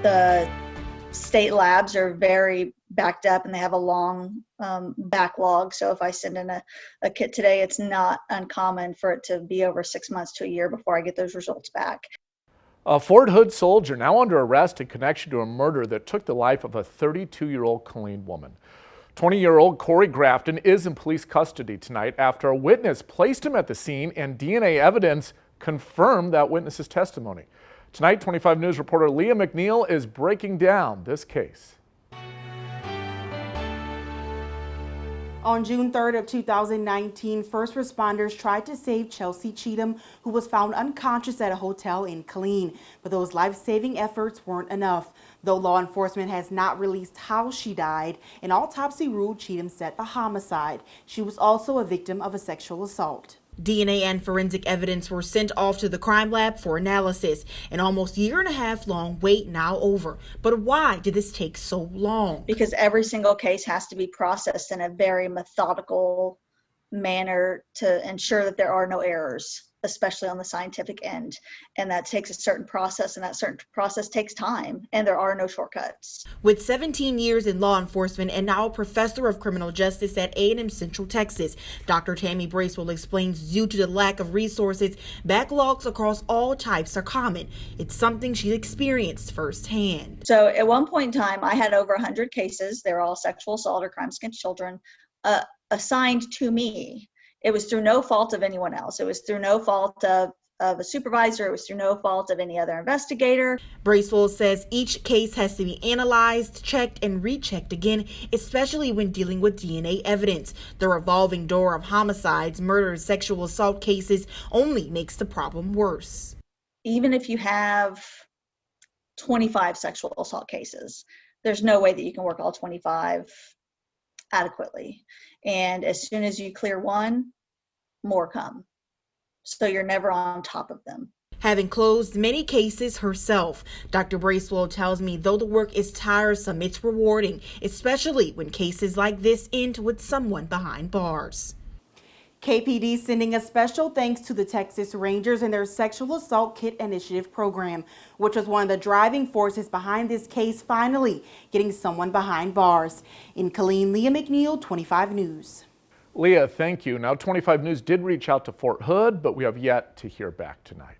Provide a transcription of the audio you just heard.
The state labs are very backed up and they have a long backlog. So if I send in a kit today, it's not uncommon for it to be over 6 months to a year before I get those results back. A Fort Hood soldier now under arrest in connection to a murder that took the life of a 32-year-old Killeen woman. 20-year-old Corey Grafton is in police custody tonight after a witness placed him at the scene and DNA evidence confirmed that witness's testimony. Tonight, 25 News reporter Leah McNeil is breaking down this case. On June 3rd of 2019, first responders tried to save Chelsea Cheatham, who was found unconscious at a hotel in Killeen. But those life-saving efforts weren't enough. Though law enforcement has not released how she died, an autopsy ruled Cheatham dead a homicide. She was also a victim of a sexual assault. DNA and forensic evidence were sent off to the crime lab for analysis. An almost year-and-a-half long wait now over. But why did this take so long? Because every single case has to be processed in a very methodical manner to ensure that there are no errors, especially on the scientific end. And that takes a certain process, and that certain process takes time, and there are no shortcuts. With 17 years in law enforcement and now a professor of criminal justice at A&M Central Texas, Dr. Tammy Bracewell explains due to the lack of resources, backlogs across all types are common. It's something she experienced firsthand. So at one point in time, I had over 100 cases. They were all sexual assault or crimes against children assigned to me. It was through no fault of anyone else. It was through no fault of a supervisor. It was through no fault of any other investigator. Bracewell says each case has to be analyzed, checked, and rechecked again, especially when dealing with DNA evidence. The revolving door of homicides, murders, sexual assault cases only makes the problem worse. Even if you have 25 sexual assault cases, there's no way that you can work all 25 adequately. And as soon as you clear one, more come. So you're never on top of them. Having closed many cases herself, Dr. Bracewell tells me though the work is tiresome, it's rewarding, especially when cases like this end with someone behind bars. KPD sending a special thanks to the Texas Rangers and their Sexual Assault Kit Initiative program, which was one of the driving forces behind this case finally getting someone behind bars. In Killeen, Leah McNeil, 25 News. Leah, thank you. Now, 25 News did reach out to Fort Hood, but we have yet to hear back tonight.